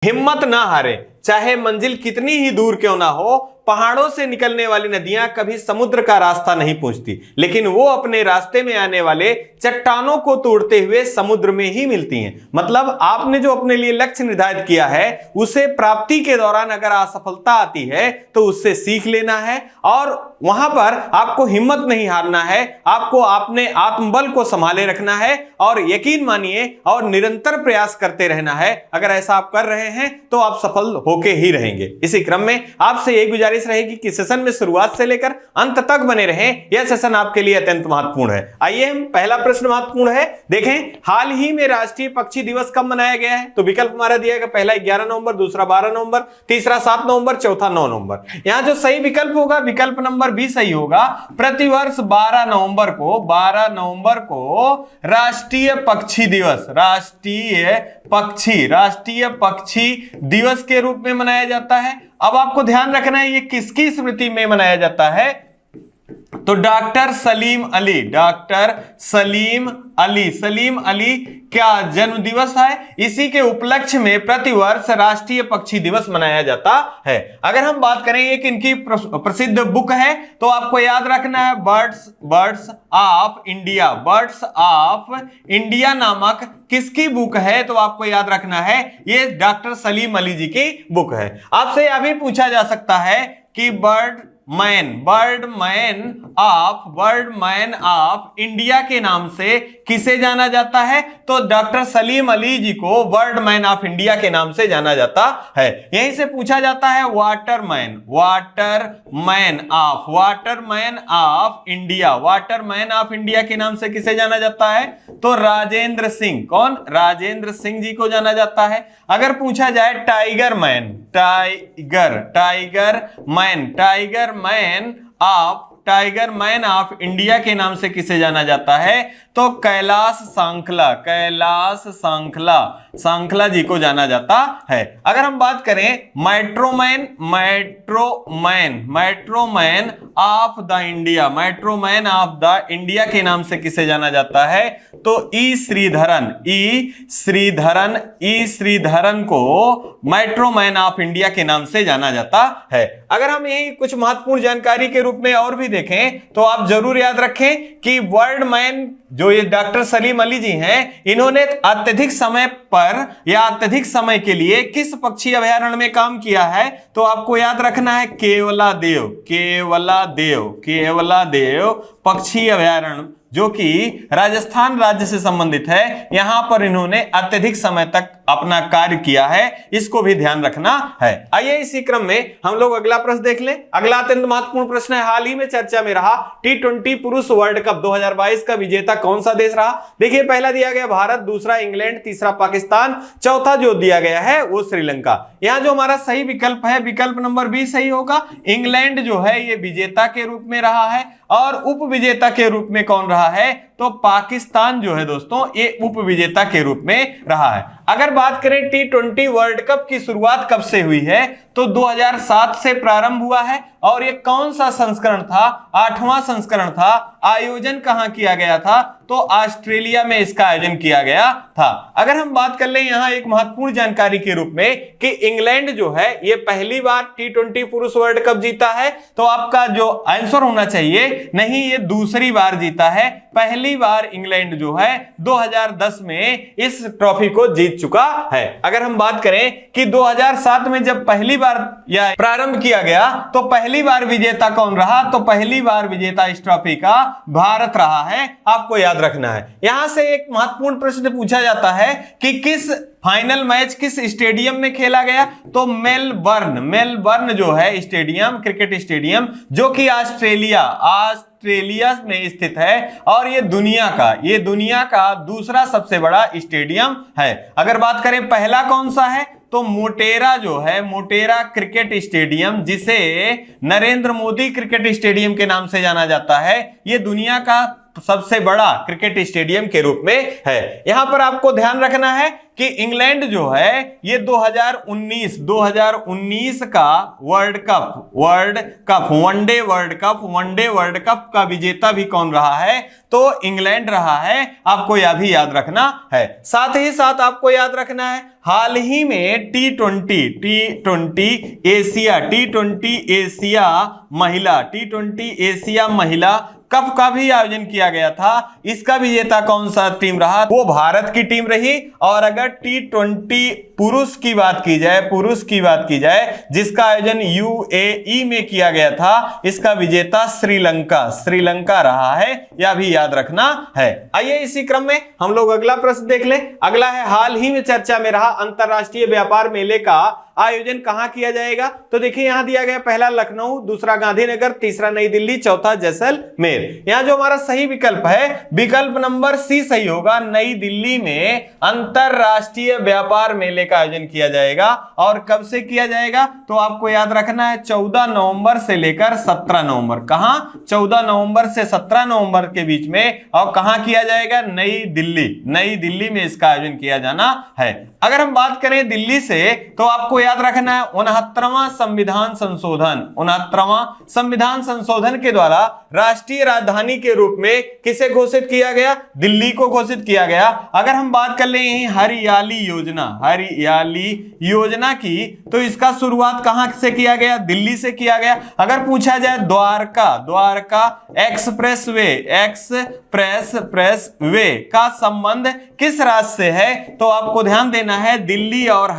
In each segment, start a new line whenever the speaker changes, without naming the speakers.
हिम्मत ना हारे, चाहे मंजिल कितनी ही दूर क्यों ना हो। पहाड़ों से निकलने वाली नदियां कभी समुद्र का रास्ता नहीं पूछती, लेकिन वो अपने रास्ते में आने वाले चट्टानों को तोड़ते हुए समुद्र में ही मिलती हैं। मतलब आपने जो अपने लिए लक्ष्य निर्धारित किया है उसे प्राप्ति के दौरान अगर असफलता आती है तो उससे सीख लेना है और वहां पर आपको हिम्मत नहीं हारना है, आपको अपने आत्मबल को संभाले रखना है और यकीन मानिए और निरंतर प्रयास करते रहना है। अगर ऐसा आप कर रहे हैं तो आप सफल होके ही रहेंगे। इसी क्रम में आपसे यही गुजारिश रहेगी कि सेशन में शुरुआत से लेकर अंत तक बने रहें। यह सेशन आपके लिए अत्यंत महत्वपूर्ण है। आइए हम पहला प्रश्न महत्वपूर्ण है, देखें हाल ही में राष्ट्रीय पक्षी दिवस कब मनाया गया है। तो विकल्प हमारा दिया गया, पहला 11 नवंबर, दूसरा 12 नवंबर, तीसरा 7 नवंबर, चौथा 9 नवंबर। यहां जो सही विकल्प होगा विकल्प नंबर बी सही होगा। प्रतिवर्ष 12 नवंबर को राष्ट्रीय पक्षी दिवस, राष्ट्रीय पक्षी दिवस के रूप में मनाया जाता है। अब आपको ध्यान रखना है ये किसकी स्मृति में मनाया जाता है, तो डॉक्टर सलीम अली क्या जन्म दिवस है, इसी के उपलक्ष्य में प्रतिवर्ष राष्ट्रीय पक्षी दिवस मनाया जाता है। अगर हम बात करें एक इनकी प्रसिद्ध बुक है तो आपको याद रखना है बर्ड्स ऑफ इंडिया नामक किसकी बुक है, तो आपको याद रखना है ये डॉक्टर सलीम अली जी की बुक है। आपसे यह भी पूछा जा सकता है कि बर्डमैन ऑफ इंडिया के नाम से किसे जाना जाता है, तो डॉक्टर सलीम अली जी को बर्डमैन ऑफ इंडिया के नाम से जाना जाता है। यहीं से पूछा जाता है वाटरमैन ऑफ इंडिया के नाम से किसे जाना जाता है, तो राजेंद्र सिंह जी को जाना जाता है। अगर पूछा जाए टाइगर मैन ऑफ इंडिया के नाम से किसे जाना जाता है, तो कैलाश सांखला जी को जाना जाता है। अगर हम बात करें मेट्रोमैन ऑफ द इंडिया के नाम से किसे जाना जाता है, तो ई श्रीधरन को मेट्रोमैन ऑफ इंडिया के नाम से जाना जाता है। अगर हम यही कुछ महत्वपूर्ण जानकारी के रूप में और भी देखें तो आप जरूर याद रखें कि बर्डमैन जो ये डॉक्टर सलीम अली जी हैं, इन्होंने अत्यधिक समय के लिए किस पक्षी अभयारण्य में काम किया है, तो आपको याद रखना है केवलादेव पक्षी अभयारण्य जो कि राजस्थान राज्य से संबंधित है। यहां पर इन्होंने अत्यधिक समय तक अपना कार्य किया है, इसको भी ध्यान रखना है। आइए इसी क्रम में हम लोग अगला प्रश्न देख लें। अगला अत्यंत महत्वपूर्ण प्रश्न है, हाल ही में चर्चा में रहा T20 पुरुष वर्ल्ड कप 2022 का विजेता कौन सा देश रहा। देखिए पहला दिया गया भारत, दूसरा इंग्लैंड, तीसरा पाकिस्तान, चौथा जो दिया गया है वो श्रीलंका। यहां जो हमारा सही विकल्प है विकल्प नंबर बी सही होगा। इंग्लैंड जो है ये विजेता के रूप में रहा है और उप विजेता के रूप में कौन रहा है, तो पाकिस्तान जो है दोस्तों ये उप विजेता के रूप में रहा है। अगर बात करें T20 वर्ल्ड कप की शुरुआत कब से हुई है, तो 2007 से प्रारंभ हुआ है और ये कौन सा संस्करण था, 8वां संस्करण था। आयोजन कहां किया गया था, तो ऑस्ट्रेलिया में इसका आयोजन किया गया था। अगर हम बात कर ले यहां एक महत्वपूर्ण जानकारी के रूप में कि इंग्लैंड जो है ये पहली बार T20 पुरुष वर्ल्ड कप जीता है, तो आपका जो आंसर होना चाहिए नहीं, ये दूसरी बार जीता है। पहली बार इंग्लैंड जो है 2010 में इस ट्रॉफी को जीत चुका है। अगर हम बात करें कि 2007 में जब पहली बार या प्रारंभ किया गया तो पहली बार विजेता कौन रहा, तो पहली बार विजेता इस ट्रॉफी का भारत रहा है, आपको याद रखना है। यहां से एक महत्वपूर्ण प्रश्न पूछा जाता है कि किस फाइनल मैच किस स्टेडियम में खेला गया, तो मेलबर्न जो है स्टेडियम, क्रिकेट स्टेडियम जो कि ऑस्ट्रेलिया में स्थित है और ये दुनिया का दूसरा सबसे बड़ा स्टेडियम है। अगर बात करें पहला कौन सा है, तो मोटेरा क्रिकेट स्टेडियम, जिसे नरेंद्र मोदी क्रिकेट स्टेडियम के नाम से जाना जाता है, ये दुनिया का सबसे बड़ा क्रिकेट स्टेडियम के रूप में है। यहां पर आपको ध्यान रखना है कि इंग्लैंड जो है ये 2019 का वनडे वर्ल्ड कप का विजेता भी कौन रहा है? तो इंग्लैंड रहा है। आपको यह भी याद रखना है। साथ ही साथ आपको याद रखना है हाल ही में टी20 एशिया महिला कप का भी आयोजन किया गया था। इसका विजेता कौन सा टीम रहा? वो भारत की टीम रही। और अगर टी20 पुरुष की बात की जाए जिसका आयोजन यूएई में किया गया था, इसका विजेता श्रीलंका रहा है। यह भी याद रखना है। आइए इसी क्रम में हम लोग अगला प्रश्न देख लें। अगला है हाल ही में चर्चा में रहा अंतरराष्ट्रीय व्यापार मेले का आयोजन कहां किया जाएगा? तो देखिए यहां दिया गया पहला लखनऊ, दूसरा गांधीनगर, तीसरा नई दिल्ली, चौथा जैसलमेर। यहां जो हमारा सही विकल्प है, विकल्प नंबर सी सही होगा। नई दिल्ली में अंतरराष्ट्रीय व्यापार मेले का आयोजन किया जाएगा। और कब से किया जाएगा? तो आपको याद रखना है 14 नवंबर से लेकर 17 नवंबर। कहां? 14 नवंबर से 17 नवंबर के बीच में। और कहां किया जाएगा? नई दिल्ली में इसका आयोजन किया जाना है। अगर हम बात करें दिल्ली से, तो आपको याद रखना है 69वां संविधान संशोधन के द्वारा राष्ट्रीय राजधानी के रूप में किसे घोषित किया गया? दिल्ली को घोषित किया गया। अगर हम बात कर ले यही हरियाली योजना की, तो इसका शुरुआत कहां से किया गया? दिल्ली से किया गया। अगर पूछा जाए द्वारका एक्सप्रेस वे का संबंध किस राज्य से है? तो आपको ध्यान देना है दिल्ली और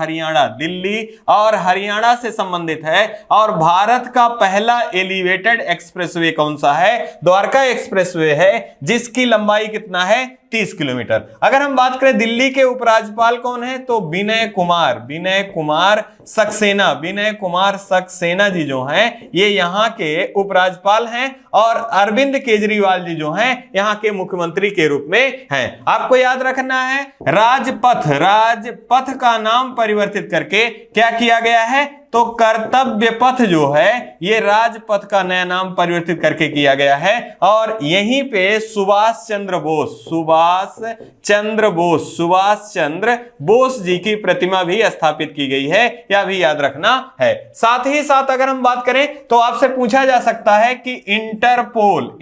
हरियाणा से संबंधित है। और भारत का पहला एलिवेटेड एक्सप्रेसवे कौन सा है? द्वारका एक्सप्रेसवे है, जिसकी लंबाई कितना है? 30 किलोमीटर। अगर हम बात करें दिल्ली के उपराज्यपाल कौन है? तो विनय कुमार सक्सेना जी जो हैं, ये यहाँ के उपराज्यपाल हैं। और अरविंद केजरीवाल जी जो हैं, यहाँ के मुख्यमंत्री के रूप में हैं। आपको याद रखना है राजपथ का नाम परिवर्तित करके क्या किया गया है? तो कर्तव्य पथ जो है, ये राजपथ का नया नाम परिवर्तित करके किया गया है। और यहीं पे सुभाष चंद्र बोस जी की प्रतिमा भी स्थापित की गई है। यह भी याद रखना है। साथ ही साथ अगर हम बात करें, तो आपसे पूछा जा सकता है कि इंटरपोल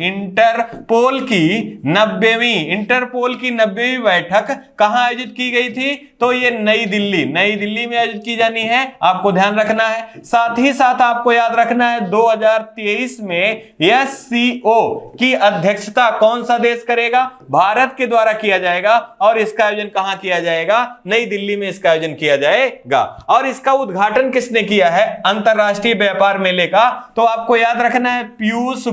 की 90वीं बैठक कहां आयोजित की गई थी? तो ये नई दिल्ली में आयोजित की जानी है। आपको ध्यान रखना है। साथ ही साथ आपको याद रखना है 2023 में एससीओ की अध्यक्षता कौन सा देश करेगा? भारत के द्वारा किया जाएगा। और इसका आयोजन कहां किया जाएगा? नई दिल्ली में इसका आयोजन किया जाएगा। और इसका उद्घाटन किसने किया है अंतरराष्ट्रीय व्यापार मेले का? तो आपको याद रखना है पीयूष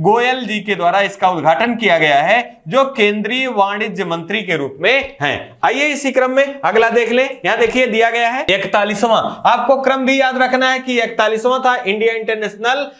गोयल जी के द्वारा इसका उद्घाटन किया गया है, जो केंद्रीय वाणिज्य मंत्री के रूप में हैं। आइए इसी क्रम में अगला देख लें। यहां देखिए दिया गया है 41वां। आपको क्रम भी याद रखना है कि 41वां था इंडिया इंटरनेशनल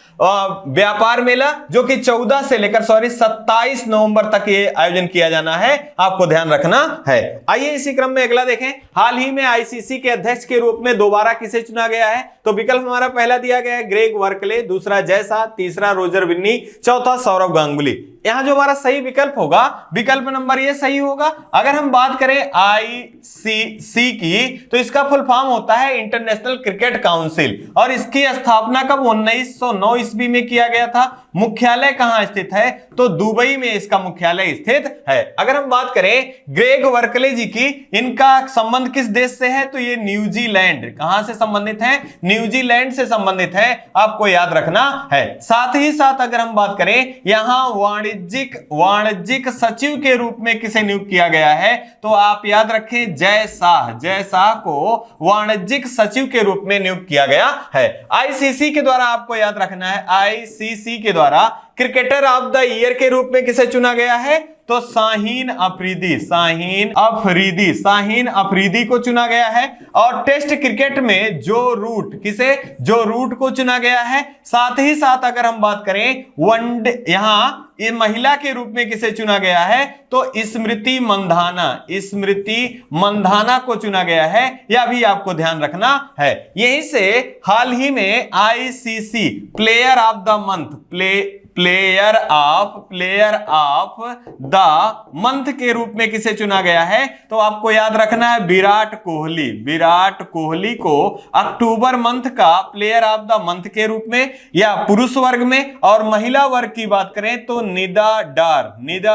व्यापार मेला, जो कि 27 नवंबर तक ये आयोजन किया जाना है। आपको ध्यान रखना है। आइए इसी क्रम में अगला देखें। हाल ही में आईसीसी के अध्यक्ष के रूप में दोबारा किसे चुना गया है? तो विकल्प हमारा पहला दिया गया है ग्रेग वर्कले, दूसरा जय शाह, तीसरा रोजर बिन्नी, चौथा सौरव गांगुली। यहां जो हमारा सही विकल्प होगा, विकल्प नंबर ये सही होगा। अगर हम बात करें आईसीसी की, तो इसका फुल फॉर्म होता है इंटरनेशनल क्रिकेट काउंसिल। और इसकी स्थापना कब 1909 ईस्वी में किया गया था। मुख्यालय कहां स्थित है? तो दुबई में इसका मुख्यालय स्थित है। अगर हम बात करें ग्रेग वर्कले जी की, इनका संबंध किस देश से है? तो ये न्यूजीलैंड। कहां से संबंधित है? न्यूजीलैंड से संबंधित है। आपको याद रखना है। साथ ही साथ अगर हम बात करें, यहां वाणिज्यिक सचिव के रूप में किसे नियुक्त किया गया है? तो आप याद रखें जय शाह को वाणिज्यिक सचिव के रूप में नियुक्त किया गया है। आईसीसी के द्वारा आपको याद रखना है, आईसीसी के द्वारा क्रिकेटर ऑफ द ईयर के रूप में किसे चुना गया है? तो शाहीन अफरीदी को चुना गया है। और टेस्ट क्रिकेट में जो रूट को चुना गया है। साथ ही साथ अगर हम बात करें वनडे, यहां ये महिला के रूप में किसे चुना गया है? तो स्मृति मंधाना, स्मृति मंधाना को चुना गया है। यह भी आपको ध्यान रखना है। यहीं से हाल ही में ICC player of the month, player of the month के रूप में किसे चुना गया है? तो आपको याद रखना है विराट कोहली। विराट कोहली को अक्टूबर मंथ का प्लेयर ऑफ द मंथ के रूप में, या पुरुष वर्ग में, और महिला वर्ग की बात करें तो निदा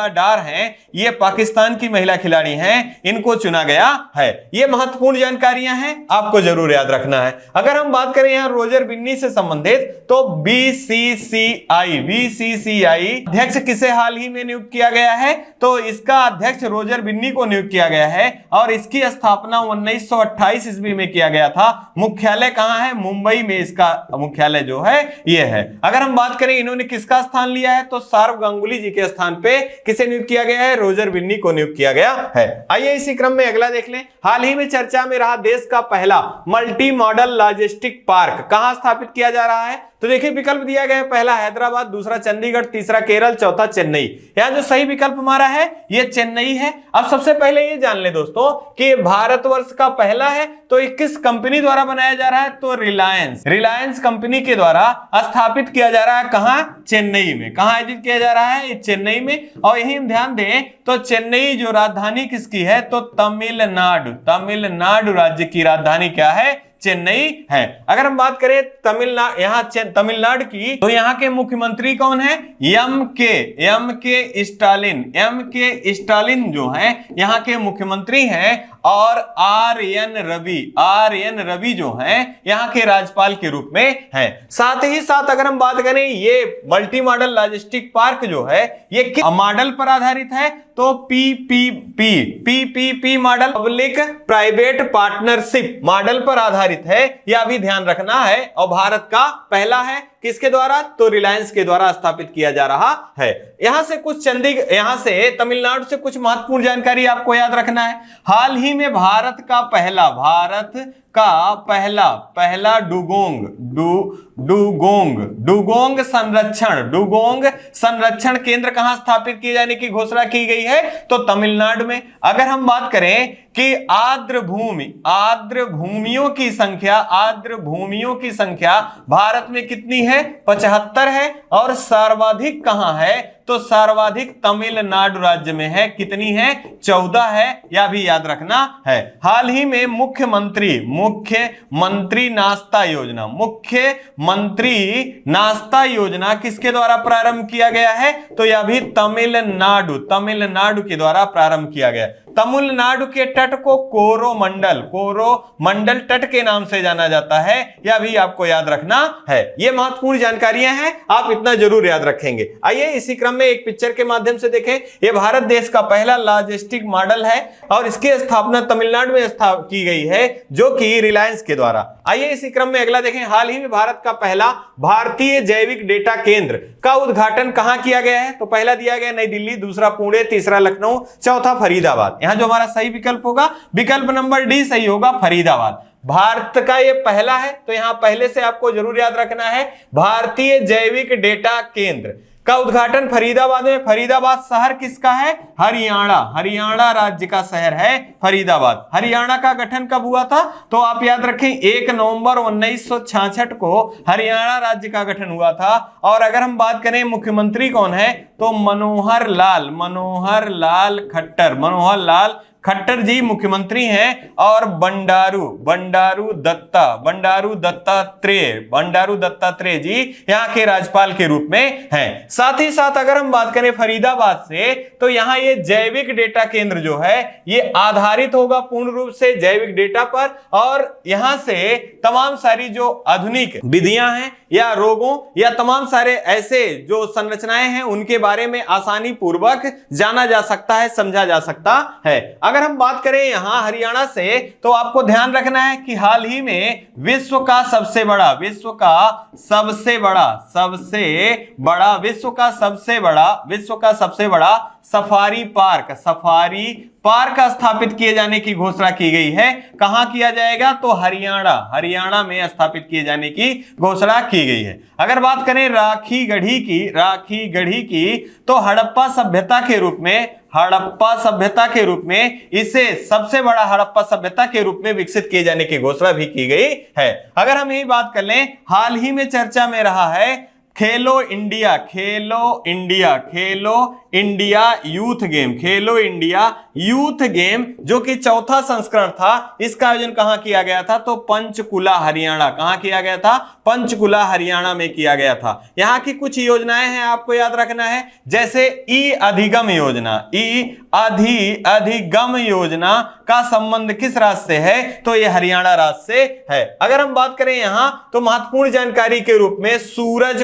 डार हैं, ये पाकिस्तान की महिला खिलाड़ी हैं, इनको चुना गया है। ये महत्वपूर्ण जानकारियां हैं, आपको जरूर याद रखना है। अगर हम बात करें यहां रोजर बिन्नी से संबंधित, तो बीसीसीआई अध्यक्ष किसे हाल ही में नियुक्त किया गया है? तो इसका अध्यक्ष रोजर बिन्नी को नियुक्त किया गया है और इसकी स्थापना 1928 ईस्वी में किया गया था। मुख्यालय कहां है? मुंबई में इसका मुख्यालय जो है ये है। अगर हम बात करें इन्होंने किसका स्थान लिया है, तो सौरव गांगुली जी के स्थान पे किसे नियुक्त किया गया है? रोजर बिन्नी को नियुक्त किया गया है। आइए इसी क्रम में अगला देख लें। हाल ही में चर्चा में रहा देश का पहला मल्टी मॉडल लॉजिस्टिक पार्क कहां स्थापित किया जा रहा है? तो देखिए विकल्प दिया गया है, पहला हैदराबाद, दूसरा चंडीगढ़, तीसरा केरल, चौथा चेन्नई। यहां जो सही विकल्प हमारा है ये चेन्नई है। अब सबसे पहले ये जान ले दोस्तों कि भारतवर्ष का पहला है तो किस कंपनी द्वारा बनाया जा रहा है? तो रिलायंस कंपनी के द्वारा स्थापित किया जा रहा है। कहां? चेन्नई में। कहां आयोजित किया जा रहा है? चेन्नई में। और यही हम ध्यान दें तो चेन्नई जो राजधानी किसकी है? तो तमिलनाडु राज्य की राजधानी क्या है? चेन्नई है। अगर हम बात करें तमिलनाडु की, तो यहाँ के मुख्यमंत्री कौन है? एम के स्टालिन जो है यहाँ के मुख्यमंत्री हैं, और आर एन रवि जो हैं यहाँ के राज्यपाल के रूप में हैं। साथ ही साथ अगर हम बात करें ये मल्टी मॉडल लॉजिस्टिक पार्क जो है ये किस मॉडल पर आधारित है? तो PPP model, public private partnership model पर आधारित है। यह भी ध्यान रखना है। और भारत का पहला है, किसके द्वारा? तो रिलायंस के द्वारा स्थापित किया जा रहा है। यहां से तमिलनाडु से कुछ महत्वपूर्ण जानकारी आपको याद रखना है। हाल ही में भारत का पहला डुगोंग संरक्षण केंद्र कहां स्थापित किए जाने की घोषणा की गई है? तो तमिलनाडु में। अगर हम बात करें कि आर्द्र भूमियों की संख्या भारत में कितनी है? 75 है। और सर्वाधिक कहां है? तो सर्वाधिक तमिलनाडु राज्य में है। कितनी है? 14 है। यह भी याद रखना है। हाल ही में मुख्यमंत्री नाश्ता योजना किसके द्वारा प्रारंभ किया गया है? तो यह भी तमिलनाडु के द्वारा प्रारंभ किया गया। तमिलनाडु के तट को कोरोमंडल तट के नाम से जाना जाता है। यह भी आपको याद रखना है। यह महत्वपूर्ण जानकारियां हैं, आप इतना जरूर याद रखेंगे। आइए इसी क्रम में एक पिक्चर के माध्यम से देखें। यह भारत देश का पहला लॉजिस्टिक मॉडल है और इसकी स्थापना तमिलनाडु में की गई है, जो कि रिलायंस के द्वारा। आइए इसी क्रम में अगला देखें। हाल ही में भारत का पहला भारतीय जैविक डेटा केंद्र का उद्घाटन कहां किया गया है? तो पहला दिया गया नई दिल्ली, दूसरा पुणे, तीसरा लखनऊ, चौथा फरीदाबाद। यहां जो हमारा सही विकल्प होगा, विकल्प नंबर डी सही होगा, फरीदाबाद। भारत का ये पहला है, तो यहां पहले से आपको जरूर याद रखना है, भारतीय जैविक डेटा केंद्र का उद्घाटन फरीदाबाद में। फरीदाबाद शहर किसका है? हरियाणा राज्य का शहर है फरीदाबाद। हरियाणा का गठन कब हुआ था? तो आप याद रखें 1 नवंबर 1966 को हरियाणा राज्य का गठन हुआ था। और अगर हम बात करें मुख्यमंत्री कौन है, तो मनोहर लाल खट्टर जी मुख्यमंत्री हैं। और बंडारू दत्तात्रेय जी यहाँ के राज्यपाल के रूप में हैं। साथ ही साथ अगर हम बात करें फरीदाबाद से, तो यहाँ ये जैविक डेटा केंद्र जो है ये आधारित होगा पूर्ण रूप से जैविक डेटा पर, और यहाँ से तमाम सारी जो आधुनिक विधियां हैं या रोगों या तमाम सारे ऐसे जो संरचनाएं हैं उनके बारे में आसानी पूर्वक जाना जा सकता है, समझा जा सकता है। अगर अगर हम बात करें यहां हरियाणा से, तो आपको ध्यान रखना है कि हाल ही में विश्व का सबसे बड़ा सफारी पार्क स्थापित किए जाने की घोषणा की गई है। कहां किया जाएगा? तो हरियाणा में स्थापित किए जाने की घोषणा की गई है। अगर बात करें राखी गढ़ी की, तो हड़प्पा सभ्यता के रूप में इसे सबसे बड़ा हड़प्पा सभ्यता के रूप में विकसित किए जाने की घोषणा भी की गई है। अगर हम यही बात कर लें, हाल ही में चर्चा में रहा है खेलो इंडिया यूथ गेम, जो कि चौथा संस्करण था। इसका आयोजन कहां किया गया था? तो पंचकुला हरियाणा। कहां किया गया था? पंचकुला हरियाणा में किया गया था। यहां की कुछ योजनाएं हैं, आपको याद रखना है, जैसे ई अधिगम योजना का संबंध किस राज्य से है? तो ये हरियाणा राज्य से है। अगर हम बात करें यहां, तो महत्वपूर्ण जानकारी के रूप में सूरज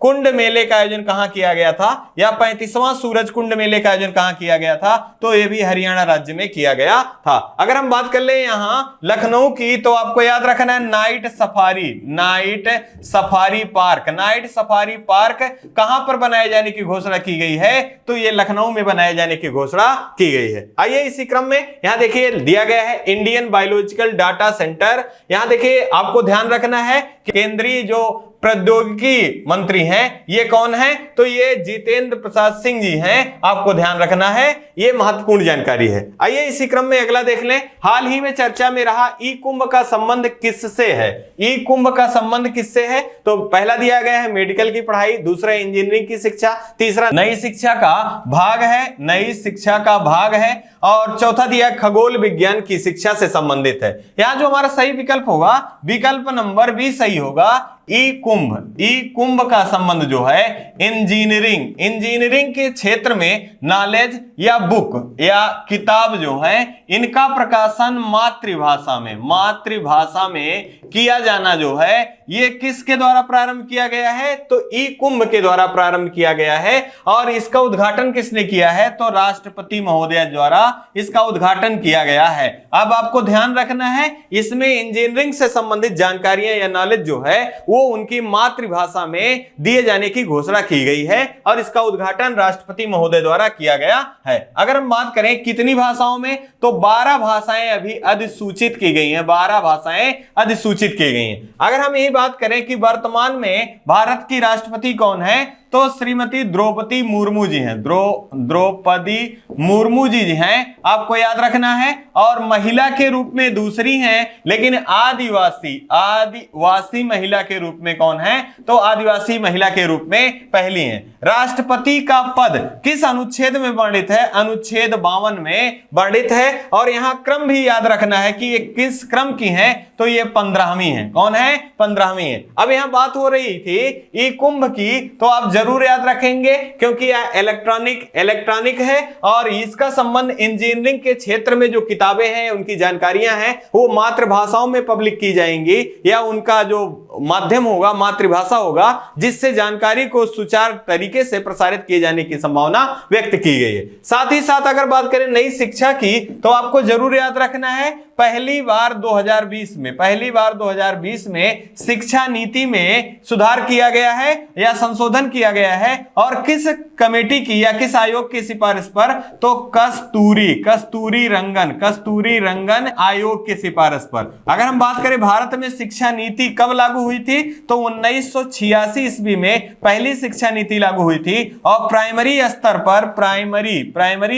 कुंड मेले का आयोजन कहां किया गया था, या 35वां सूरज कुंड मेले का आयोजन कहां किया गया था? तो यह भी हरियाणा राज्य में किया गया था। अगर हम बात कर ले यहां लखनऊ की, तो आपको याद रखना है नाइट सफारी पार्क कहां पर बनाए जाने की घोषणा की गई है? तो यह लखनऊ में बनाए जाने की घोषणा की गई है। आइए इसी क्रम में यहां देखिए दिया गया है इंडियन बायोलॉजिकल डाटा सेंटर। यहां देखिए आपको ध्यान रखना है कि केंद्रीय जो प्रौद्योगिकी मंत्री हैं, ये कौन है? तो ये जितेंद्र प्रसाद सिंह जी हैं। आपको ध्यान रखना है, ये महत्वपूर्ण जानकारी है। आइए इसी क्रम में अगला देख लें। हाल ही में चर्चा में रहा ई कुंभ का संबंध किससे है? ई कुंभ का संबंध किससे है? तो पहला दिया गया है मेडिकल की पढ़ाई, दूसरा इंजीनियरिंग की शिक्षा, तीसरा नई शिक्षा का भाग है, और चौथा दिया खगोल विज्ञान की शिक्षा से संबंधित है। यहां जो हमारा सही विकल्प होगा, विकल्प नंबर बी सही होगा। ई कुंभ का संबंध जो है इंजीनियरिंग के क्षेत्र में नॉलेज या बुक या किताब जो है, इनका प्रकाशन मातृभाषा में किया जाना जो है, ये किसके द्वारा प्रारंभ किया गया है? तो ई कुंभ के द्वारा प्रारंभ किया गया है। और इसका उद्घाटन किसने किया है? तो राष्ट्रपति महोदय द्वारा इसका उद्घाटन किया गया है। अब आपको ध्यान रखना है, इसमें इंजीनियरिंग से संबंधित जानकारियां या नॉलेज जो है वो उनकी मातृभाषा में दिए जाने की घोषणा की गई है, और इसका उद्घाटन राष्ट्रपति महोदय द्वारा किया गया है। अगर हम बात करें कितनी भाषाओं में, तो 12 भाषाएं अभी अधिसूचित की गई हैं। 12 भाषाएं अधिसूचित की गई हैं। अगर हम यही बात करें कि वर्तमान में भारत की राष्ट्रपति कौन है, तो श्रीमती द्रौपदी मुर्मू जी हैं। द्रौपदी मुर्मू जी हैं, आपको याद रखना है। और महिला के रूप में दूसरी हैं, लेकिन आदिवासी महिला के रूप में कौन है? तो आदिवासी महिला के रूप में पहली हैं। राष्ट्रपति का पद किस अनुच्छेद में वर्णित है? अनुच्छेद 52 में वर्णित है। और यहां क्रम भी याद रखना है कि ये किस क्रम की है, तो ये 15वीं है। कौन है? 15वीं है। अब यहां बात हो रही थी ई कुंभ की, तो आप जरूर याद रखेंगे, क्योंकि यह इलेक्ट्रॉनिक है, और इसका संबंध इंजीनियरिंग के क्षेत्र में जो किताबें हैं, उनकी जानकारियां हैं, वो मातृभाषाओं में पब्लिक की जाएंगी, या उनका जो माध्यम होगा मातृभाषा होगा, जिससे जानकारी को सुचारू तरीके से प्रसारित किए जाने की संभावना व्यक्त की गई है। साथ ही साथ अगर बात करें नई शिक्षा की, तो आपको जरूर याद रखना है, पहली बार 2020 में शिक्षा नीति में सुधार किया गया है या संशोधन किया गया है, और किस कमेटी की या किस आयोग की सिफारिश पर? तो कस्तूरी रंगन आयोग की सिफारिश पर। अगर हम बात करें भारत में शिक्षा नीति कब लागू हुई थी, तो 1986 ईस्वी में पहली शिक्षा नीति लागू हुई थी। और प्राइमरी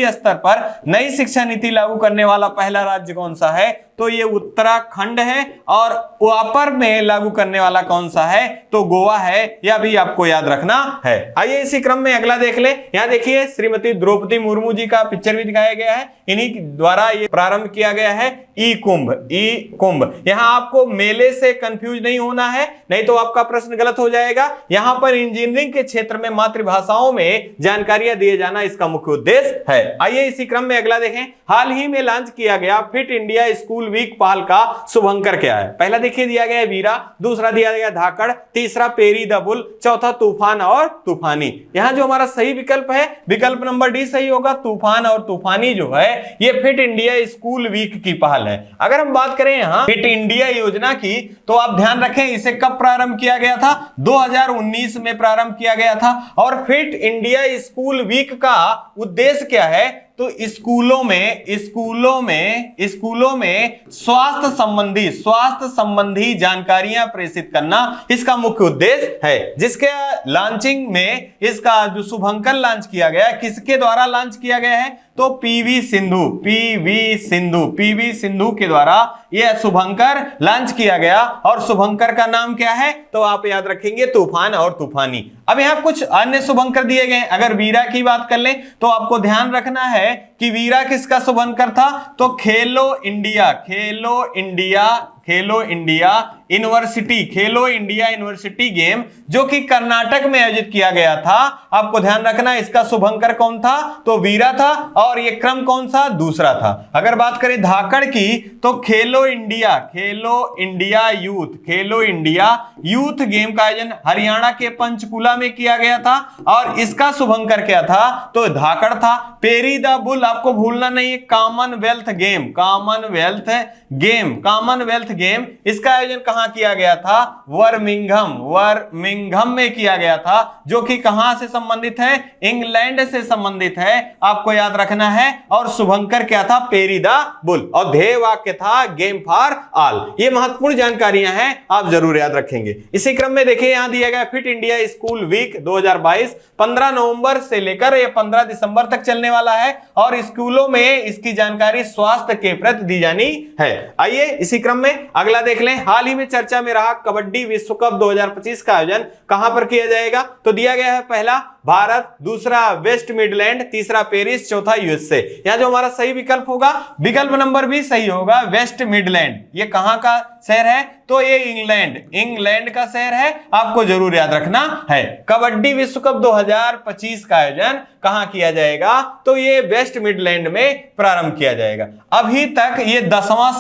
स्तर पर नई शिक्षा नीति लागू करने वाला पहला राज्य कौन सा है? तो ये उत्तराखंड है। और अपर में लागू करने वाला कौन सा है? तो गोवा है। यह भी आपको याद रखना है। आइए इसी क्रम में अगला देख ले। यहां देखिए श्रीमती द्रौपदी मुर्मू जी का पिक्चर भी दिखाया गया है। इन्हीं द्वारा ये प्रारंभ किया गया है ई कुंभ। यहां आपको मेले से कंफ्यूज नहीं होना है, नहीं तो आपका प्रश्न गलत हो जाएगा। यहां पर इंजीनियरिंग के क्षेत्र में मातृभाषाओं में जानकारियां दिए जाना इसका मुख्य उद्देश्य है। आइए इसी क्रम में अगला देखें। हाल ही में लॉन्च किया गया फिट इंडिया स्कूल वीक पहल का शुभंकर क्या है? पहला देखिए दिया गया है वीरा, दूसरा दिया गया धाकड़, तीसरा पेरी द बुल, चौथा तूफान और तूफानी। यहां जो हमारा सही विकल्प है विकल्प नंबर डी सही होगा। तूफान और तूफानी जो है ये फिट इंडिया स्कूल वीक की पहल है। अगर हम बात करें यहां फिट इंडिया योजना की तो आप ध्यान रखें इसे कब प्रारंभ किया गया था? 2019 में प्रारंभ किया गया था। और फिट इंडिया स्कूल वीक का उद्देश्य क्या है? तो स्कूलों में स्वास्थ्य संबंधी जानकारियां प्रेषित करना इसका मुख्य उद्देश्य है। जिसके लॉन्चिंग में इसका जो शुभंकर लॉन्च किया गया, किसके द्वारा लॉन्च किया गया है? तो पीवी सिंधु के द्वारा यह शुभंकर लॉन्च किया गया। और शुभंकर का नाम क्या है? तो आप याद रखेंगे तूफान और तूफानी। अब यहां कुछ अन्य शुभंकर दिए गए। अगर वीरा की बात कर लें तो आपको ध्यान रखना है कि वीरा किसका शुभंकर था? तो खेलो इंडिया यूनिवर्सिटी गेम जो कि कर्नाटक में आयोजित किया गया था। आपको ध्यान रखना इसका शुभंकर कौन था? तो वीरा था। और ये क्रम कौन सा? दूसरा था। अगर बात करें धाकड़ की तो खेलो इंडिया यूथ गेम का आयोजन हरियाणा के पंचकुला में किया गया था। और इसका शुभंकर क्या था? तो धाकड़ था। पेरी द बुल आपको भूलना नहीं है, कॉमनवेल्थ गेम इसका आयोजन कहां किया गया था? वर्मिंघम में किया गया था, जो कि कहां से संबंधित है? इंग्लैंड से संबंधित है, आपको याद रखना है। और शुभंकर क्या था? Peri the bull. और ध्येय वाक्य था गेम फॉर ऑल। ये महत्वपूर्ण जानकारियां हैं, आप जरूर याद रखेंगे। इसी क्रम में देखिए यहां दिया गया फिट इंडिया स्कूल वीक 2022 15 नवंबर से लेकर 15 दिसंबर तक चलने वाला है। और स्कूलों में इसकी जानकारी स्वास्थ्य के प्रति दी जानी है। आइए इसी क्रम में अगला देख लें। हाल ही में चर्चा में रहा कबड्डी विश्व कप 2025 का आयोजन कहां पर किया जाएगा? तो दिया गया है पहला भारत, दूसरा वेस्ट मिडलैंड, तीसरा पेरिस, चौथा यूएसए। यहां जो हमारा सही विकल्प होगा विकल्प नंबर भी सही होगा, वेस्ट मिडलैंड। ये कहां का शहर है? तो ये इंग्लैंड का शहर है, आपको जरूर याद रखना है। कबड्डी विश्व कप 2025 का आयोजन कहां किया जाएगा? तो ये वेस्ट मिडलैंड में प्रारंभ किया जाएगा। अभी तक ये 10वां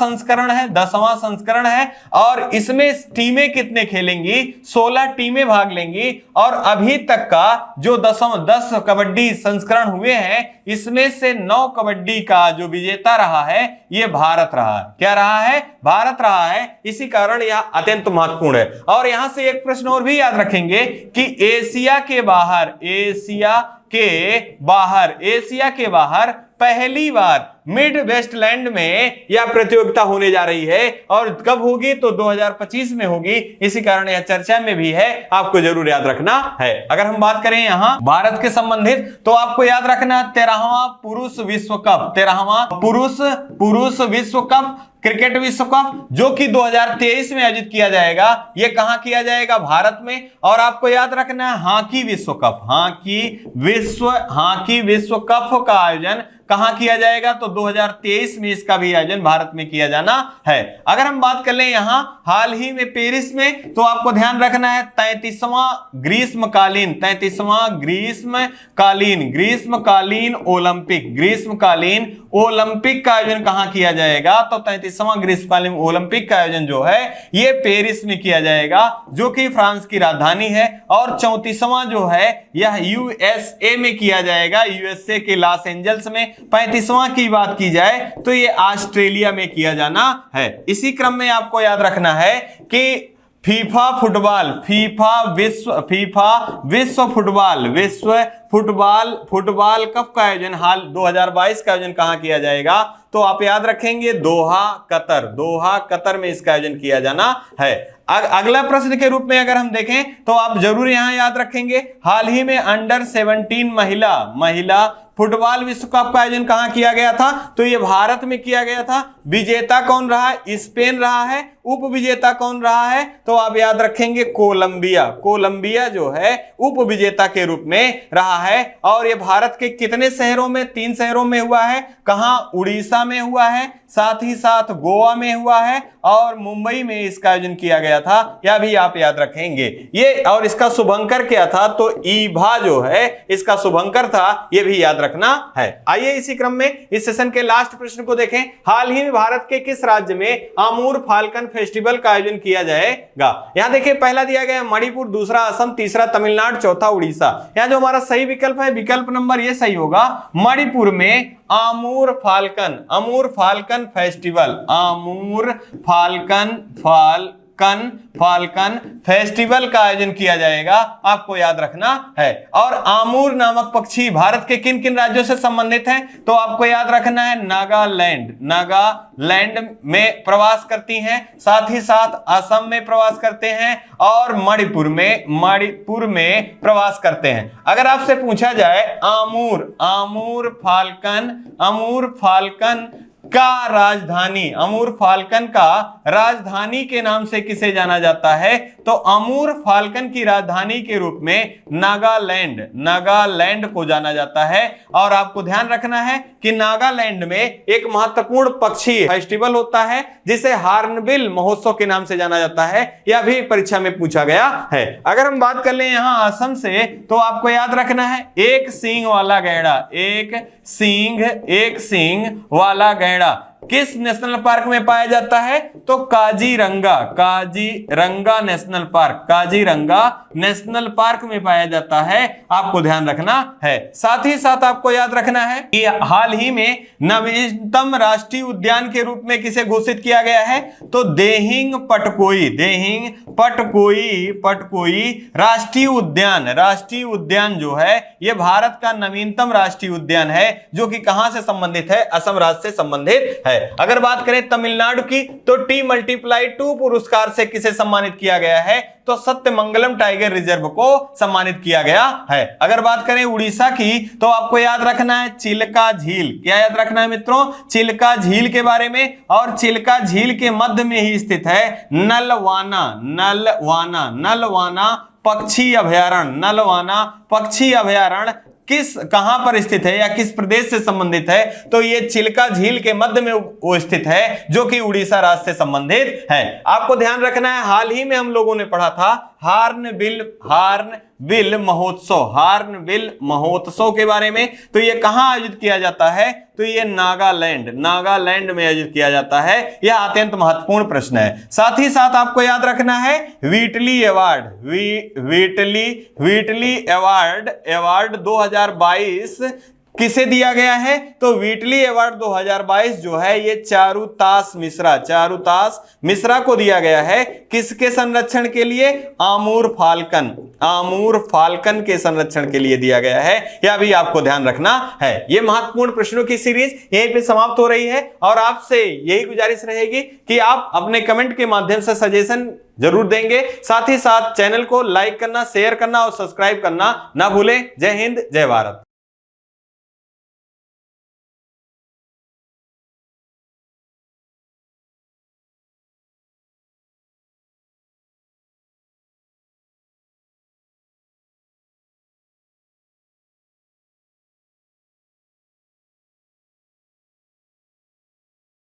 संस्करण है। और इसमें टीमें कितने खेलेंगी? 16 टीमें भाग लेंगी। और अभी तक का जो 10 कबड्डी संस्करण हुए हैं इसमें से 9 कबड्डी का जो विजेता रहा है ये भारत रहा है। क्या रहा है? भारत रहा है। इसी कारण यह अत्यंत महत्वपूर्ण है। और यहां से एक प्रश्न और भी याद रखेंगे कि एशिया के बाहर पहली बार मिड वेस्टलैंड में यह प्रतियोगिता होने जा रही है। और कब होगी? तो 2025 में होगी। इसी कारण यह चर्चा में भी है, आपको जरूर याद रखना है। अगर हम बात करें यहां भारत के संबंधित तो आपको याद रखना 13वां पुरुष विश्व कप क्रिकेट विश्व कप जो कि 2023 में आयोजित किया जाएगा। यह कहां किया जाएगा? भारत में। और आपको याद रखना है हॉकी विश्व कप का आयोजन कहां किया जाएगा? तो 2023 में इसका भी आयोजन भारत में किया जाना है। अगर हम बात कर लें यहां हाल ही में पेरिस में तो आपको ध्यान रखना है 33वां ग्रीष्मकालीन ओलंपिक का आयोजन कहां किया जाएगा? तो 33वां ग्रीष्मकालीन ओलंपिक का आयोजन जो है ये पेरिस में किया जाएगा, जो कि फ्रांस की राजधानी है। और 34वां जो है यह यूएसए में किया जाएगा, यूएसए के लॉस एंजल्स में। 35वां की बात की जाए तो ये ऑस्ट्रेलिया में किया जाना है। इसी क्रम में आपको याद रखना है कि फीफा विश्व फुटबॉल कप का आयोजन हाल 2022 का आयोजन कहां किया जाएगा? तो आप याद रखेंगे दोहा कतर में इसका आयोजन किया जाना है। अगला प्रश्न के रूप में अगर हम देखें तो आप जरूर यहां याद रखेंगे हाल ही में अंडर 17 महिला फुटबॉल विश्व कप का आयोजन कहां किया गया था? तो ये भारत में किया गया था। विजेता कौन रहा है? स्पेन रहा है। उप विजेता कौन रहा है? तो आप याद रखेंगे कोलंबिया जो है उप विजेता के रूप में रहा है और ये भारत के कितने शहरों में, 3 शहरों में हुआ है। कहां? उड़ीसा में हुआ है, साथ ही साथ गोवा में हुआ है और मुंबई में इसका आयोजन किया गया था। यह भी आप याद रखेंगे ये। और इसका शुभंकर क्या था? तो ईभा जो है इसका शुभंकर था, यह भी याद रखना है। आइए इसी क्रम में इस सेशन के लास्ट प्रश्न को देखें। हाल ही में भारत के किस राज्य में आमूर फाल्कन फेस्टिवल का आयोजन किया जाएगा? यहां देखिए पहला दिया गया मणिपुर, दूसरा असम, तीसरा तमिलनाडु, चौथा उड़ीसा। यहां जो हमारा सही विकल्प है, विकल्प नंबर ये सही होगा। मणिपुर में Amur falcon festival, Amur falcon festival का आयोजन किया जाएगा, आपको याद रखना है। और आमूर नामक पक्षी भारत के किन किन राज्यों से संबंधित हैं? तो आपको याद रखना है नागालैंड में प्रवास करती हैं, साथ ही साथ असम में प्रवास करते हैं और मणिपुर में प्रवास करते हैं। अगर आपसे पूछा जाए आमूर फाल्कन का राजधानी के नाम से किसे जाना जाता है? तो आमूर फाल्कन की राजधानी के रूप में नागालैंड को जाना जाता है। और आपको ध्यान रखना है कि नागालैंड में एक महत्वपूर्ण पक्षी फेस्टिवल होता है जिसे हार्नबिल महोत्सव के नाम से जाना जाता है। यह भी परीक्षा में पूछा गया है। अगर हम बात कर लें यहां असम से, तो आपको याद रखना है एक सींग वाला गैंडा किस नेशनल पार्क में पाया जाता है? तो काजीरंगा नेशनल पार्क में पाया जाता है, आपको ध्यान रखना है। साथ ही साथ आपको याद रखना है कि हाल ही में नवीनतम राष्ट्रीय उद्यान के रूप में किसे घोषित किया गया है? तो देहिंग पटकोई राष्ट्रीय उद्यान जो है यह भारत का नवीनतम राष्ट्रीय उद्यान है, जो कि कहां से संबंधित है? असम राज्य से संबंधित है। अगर बात करें तमिलनाडु की, तो T×2 पुरस्कार से किसे सम्मानित किया गया है? तो सत्यमंगलम टाइगर रिजर्व को सम्मानित किया गया है। अगर बात करें उड़ीसा की, तो आपको याद रखना है चिल्का झील। क्या याद रखना है मित्रों? चिल्का झील के बारे में। और चिल्का झील के मध्य में ही स्थित है नलवाना पक्षी अभयारण्य कहां पर स्थित है या किस प्रदेश से संबंधित है? तो ये चिल्का झील के मध्य में वो स्थित है, जो कि उड़ीसा राज्य से संबंधित है। आपको ध्यान रखना है, हाल ही में हम लोगों ने पढ़ा था हार्नबिल महोत्सव के बारे में। तो ये कहां आयोजित किया जाता है? तो ये नागालैंड में आयोजित किया जाता है। यह अत्यंत महत्वपूर्ण प्रश्न है। साथ ही साथ आपको याद रखना है व्हीटली अवार्ड 2022 किसे दिया गया है? तो व्हीटली अवार्ड 2022 जो है ये चारुतास मिश्रा को दिया गया है। किसके संरक्षण के लिए? आमूर फाल्कन के संरक्षण के लिए दिया गया है। यह भी आपको ध्यान रखना है। ये महत्वपूर्ण प्रश्नों की सीरीज यहीं पे समाप्त हो रही है और आपसे यही गुजारिश रहेगी कि आप अपने कमेंट के माध्यम से सजेशन जरूर देंगे। साथ ही साथ चैनल को लाइक करना, शेयर करना और सब्सक्राइब करना ना भूलें। जय हिंद, जय भारत।